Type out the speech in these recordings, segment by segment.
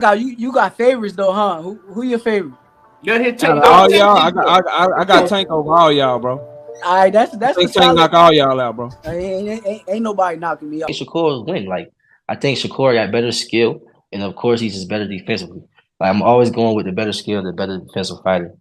You got favorites though, huh? Who your favorite? Go ahead, Out take of go all take y'all, it, bro. I got Tank over all y'all, bro. All right, I that's the think Tank solid. knock all y'all out, bro. Ain't nobody knocking me out. Shakur win. Like I think Shakur got better skill, and of course he's just better defensively. Like I'm always going with the better skill, the better defensive fighter.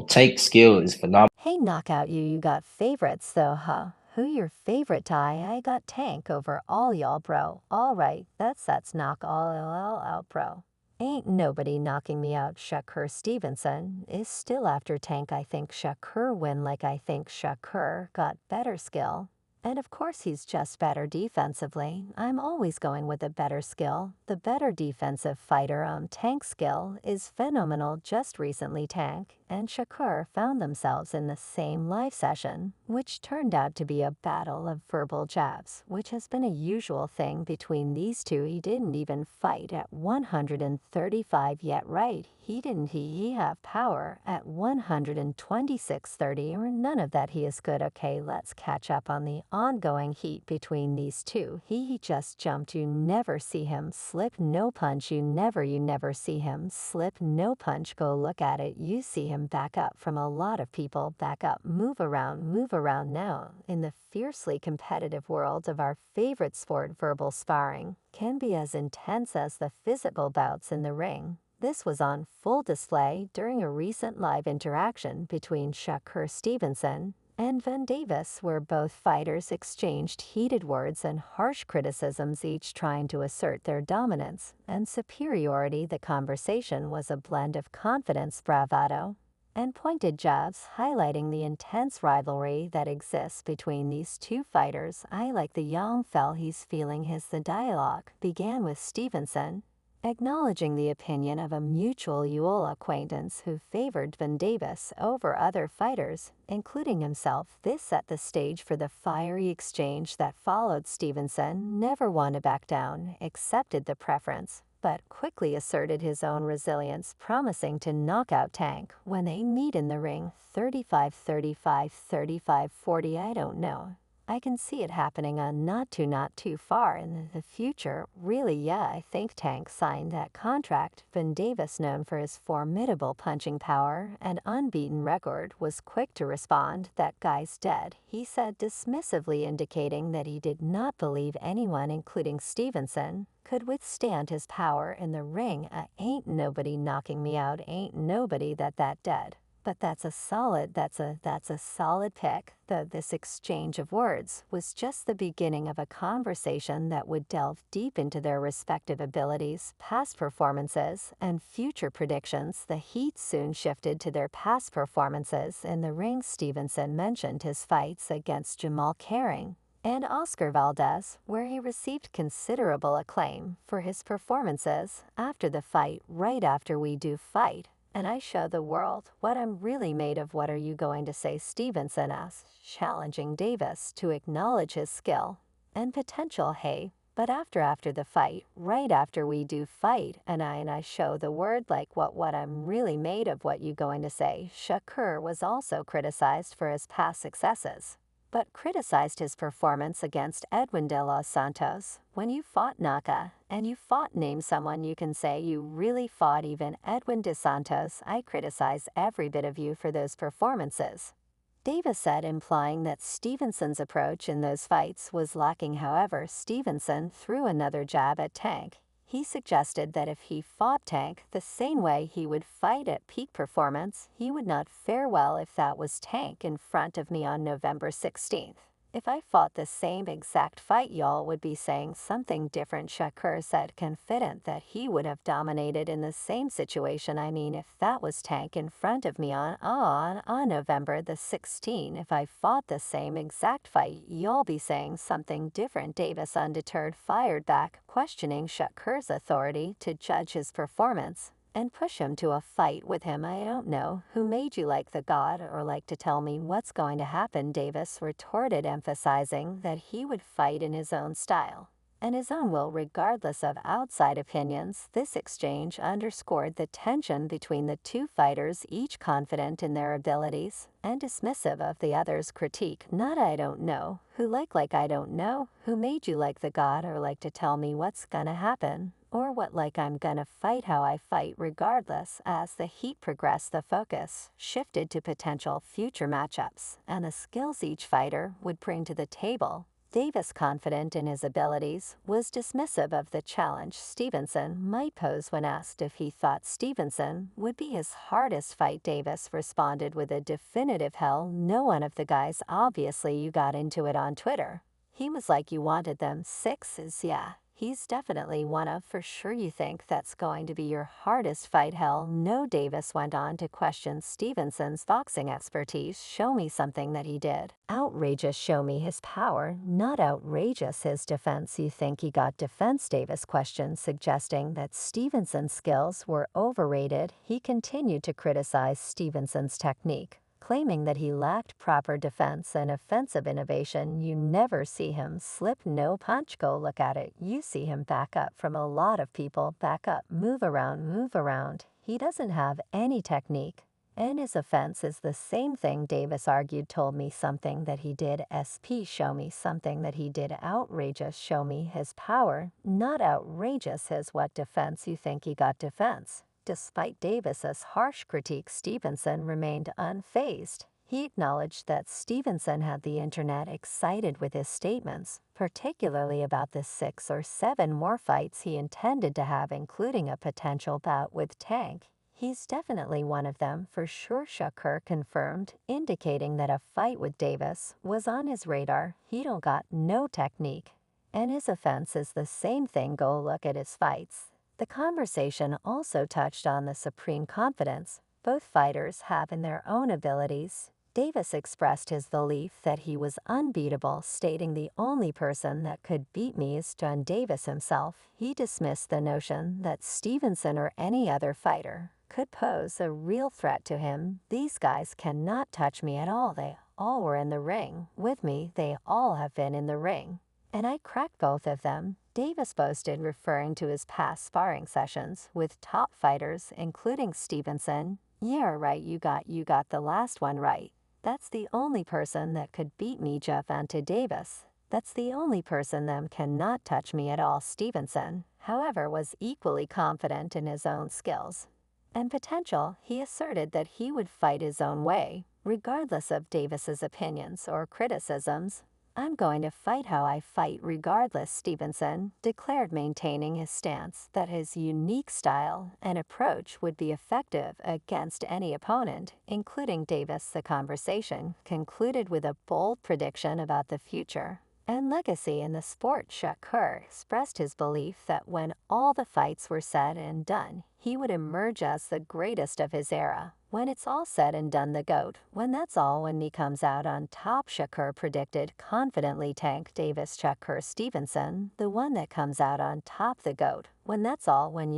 Tank skill is phenomenal. Hey, knockout you got favorites though, huh? Who your favorite tie? I got Tank over all y'all, bro. Alright, that's knock all out, bro. Ain't nobody knocking me out. Shakur Stevenson is still after Tank. I think Shakur win like I think Shakur got better skill. And of course he's just better defensively. I'm always going with the better skill. The better defensive fighter Tank skill is phenomenal. Just recently Tank and Shakur found themselves in the same live session, which turned out to be a battle of verbal jabs, which has been a usual thing between these two. He didn't even fight at 135 yet, right? He have power at 126.30 or none of that. He is good. Okay, let's catch up on the ongoing heat between these two. He just jumped. You never see him slip no punch. You never see him slip no punch. Go look at it. You see him back up from a lot of people. Back up, move around now. In the fiercely competitive world of our favorite sport, verbal sparring can be as intense as the physical bouts in the ring. This was on full display during a recent live interaction between Shakur Stevenson and Van Davis, where both fighters exchanged heated words and harsh criticisms, each trying to assert their dominance and superiority. The conversation was a blend of confidence, bravado, and pointed jabs, highlighting the intense rivalry that exists between these two fighters. I like the young fell he's feeling his. The dialogue began with Stevenson acknowledging the opinion of a mutual UOL acquaintance who favored Van Davis over other fighters, including himself. This set the stage for the fiery exchange that followed. Stevenson never one to back down, accepted the preference, but quickly asserted his own resilience, promising to knock out Tank when they meet in the ring. 35-35, 35-40, I don't know. I can see it happening on not too far in the future. Really, yeah, I think Tank signed that contract. Van Davis, known for his formidable punching power and unbeaten record, was quick to respond. That guy's dead, he said dismissively, indicating that he did not believe anyone, including Stevenson, could withstand his power in the ring. Ain't nobody knocking me out, ain't nobody that dead. But that's a solid pick. This exchange of words was just the beginning of a conversation that would delve deep into their respective abilities, past performances, and future predictions. The heat soon shifted to their past performances in the ring. Stevenson mentioned his fights against Jamal Caring and Oscar Valdez, where he received considerable acclaim for his performances. After the fight, right after we do fight, and I show the world what I'm really made of. What are you going to say? Stevenson asked, challenging Davis to acknowledge his skill and potential. Hey, but after the fight, right after we do fight, and I show the word like what I'm really made of. What you going to say? Shakur was also criticized for his past successes, but criticized his performance against Edwin de los Santos. When you fought Naka, and you fought, name someone you can say you really fought. Even Edwin de Santos, I criticize every bit of you for those performances, Davis said, implying that Stevenson's approach in those fights was lacking. However, Stevenson threw another jab at Tank. He suggested that if he fought Tank the same way he would fight at peak performance, he would not fare well. If that was Tank in front of me on November 16th, if I fought the same exact fight, y'all would be saying something different. Shakur said, confident that he would have dominated in the same situation. I mean, if that was Tank in front of me on November the 16th, if I fought the same exact fight, y'all be saying something different. Davis, undeterred, fired back, questioning Shakur's authority to judge his performance and push him to a fight with him. I don't know who made you like the god or like to tell me what's going to happen, Davis retorted, emphasizing that he would fight in his own style and his own will regardless of outside opinions. This exchange underscored the tension between the two fighters, each confident in their abilities and dismissive of the other's critique. Not I don't know who like I don't know who made you like the god or like to tell me what's gonna happen Or what like I'm gonna fight how I fight regardless. As the heat progressed, the focus shifted to potential future matchups and the skills each fighter would bring to the table. Davis, confident in his abilities, was dismissive of the challenge Stevenson might pose when asked if he thought Stevenson would be his hardest fight. Davis responded with a definitive hell no. One of the guys, obviously you got into it on Twitter. He was like, you wanted them sixes, yeah. He's definitely one of, for sure. You think that's going to be your hardest fight? Hell no. Davis went on to question Stevenson's boxing expertise. Show me something that he did. Outrageous. Show me his power, not outrageous his defense. You think he got defense? Davis questioned, suggesting that Stevenson's skills were overrated. He continued to criticize Stevenson's technique, claiming that he lacked proper defense and offensive innovation. You never see him slip no punch. Go look at it. You see him back up from a lot of people. Back up, move around, move around. He doesn't have any technique. And his offense is the same thing, Davis argued. Told me something that he did. SP, show me something that he did. Outrageous. Show me his power, not outrageous his what defense. You think he got defense? Despite Davis's harsh critique, Stevenson remained unfazed. He acknowledged that Stevenson had the internet excited with his statements, particularly about the 6 or 7 more fights he intended to have, including a potential bout with Tank. He's definitely one of them, for sure, Shakur confirmed, indicating that a fight with Davis was on his radar. He don't got no technique, and his offense is the same thing. Go look at his fights. The conversation also touched on the supreme confidence both fighters have in their own abilities. Davis expressed his belief that he was unbeatable, stating the only person that could beat me is John. Davis himself. He dismissed the notion that Stevenson or any other fighter could pose a real threat to him. These guys cannot touch me at all. They all were in the ring with me. They all have been in the ring, and I cracked both of them, Davis boasted, referring to his past sparring sessions with top fighters, including Stevenson. Yeah, right, you got the last one right. That's the only person that could beat me, Gervonta. Davis. That's the only person them cannot touch me at all. Stevenson, however, was equally confident in his own skills and potential. He asserted that he would fight his own way, regardless of Davis's opinions or criticisms. I'm going to fight how I fight regardless, Stevenson declared, maintaining his stance that his unique style and approach would be effective against any opponent, including Davis. The conversation concluded with a bold prediction about the future and legacy in the sport. Shakur expressed his belief that when all the fights were said and done, he would emerge as the greatest of his era. When it's all said and done, the GOAT. When that's all, when he comes out on top, Shakur predicted confidently. Tank Davis. Shakur Stevenson, the one that comes out on top, the GOAT. When that's all, when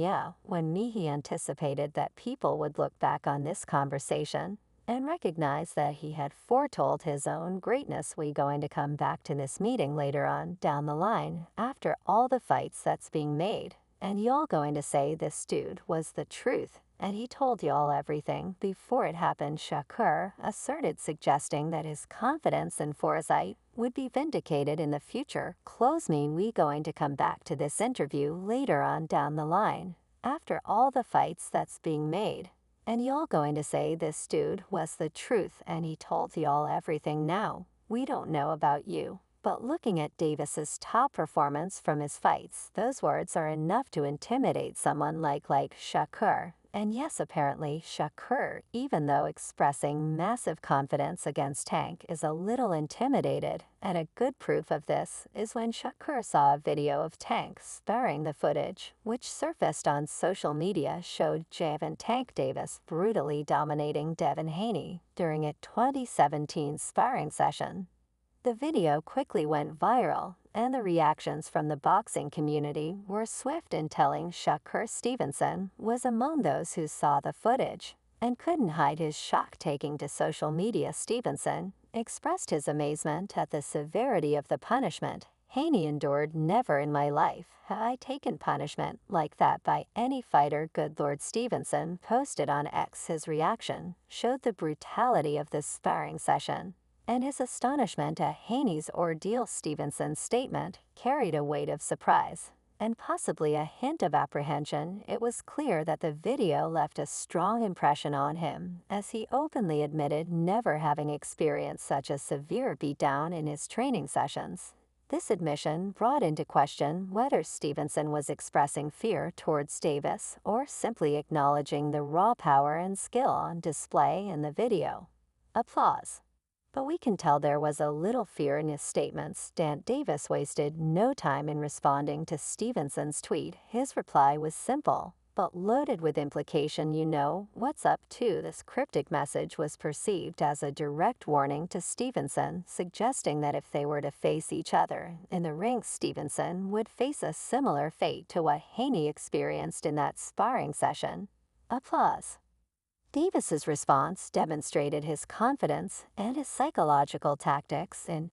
me. He anticipated that people would look back on this conversation and recognize that he had foretold his own greatness. We going to come back to this meeting later on down the line after all the fights that's being made, and y'all going to say this dude was the truth and he told y'all everything before it happened, Shakur asserted, suggesting that his confidence and foresight would be vindicated in the future. We going to come back to this interview later on down the line after all the fights that's being made, and y'all going to say this dude was the truth and he told y'all everything. Now, we don't know about you, but looking at Davis's top performance from his fights, those words are enough to intimidate someone like Shakur. And yes, apparently Shakur, even though expressing massive confidence against Tank, is a little intimidated. And a good proof of this is when Shakur saw a video of Tank sparring. The footage, which surfaced on social media, showed Tank Davis brutally dominating Devin Haney during a 2017 sparring session. The video quickly went viral, and the reactions from the boxing community were swift in telling. Shakur Stevenson was among those who saw the footage and couldn't hide his shock. Taking to social media, Stevenson expressed his amazement at the severity of the punishment Haney endured. Never in my life have I taken punishment like that by any fighter. Good Lord. Stevenson posted on X. His reaction showed the brutality of this sparring session and his astonishment at Haney's ordeal. Stevenson's statement carried a weight of surprise and possibly a hint of apprehension, it was clear that the video left a strong impression on him, as he openly admitted never having experienced such a severe beatdown in his training sessions. This admission brought into question whether Stevenson was expressing fear towards Davis or simply acknowledging the raw power and skill on display in the video. Applause. But we can tell there was a little fear in his statements. Davis wasted no time in responding to Stevenson's tweet. His reply was simple, but loaded with implication. You know what's up too. This cryptic message was perceived as a direct warning to Stevenson, suggesting that if they were to face each other in the ring, Stevenson would face a similar fate to what Haney experienced in that sparring session. Applause. Davis's response demonstrated his confidence and his psychological tactics in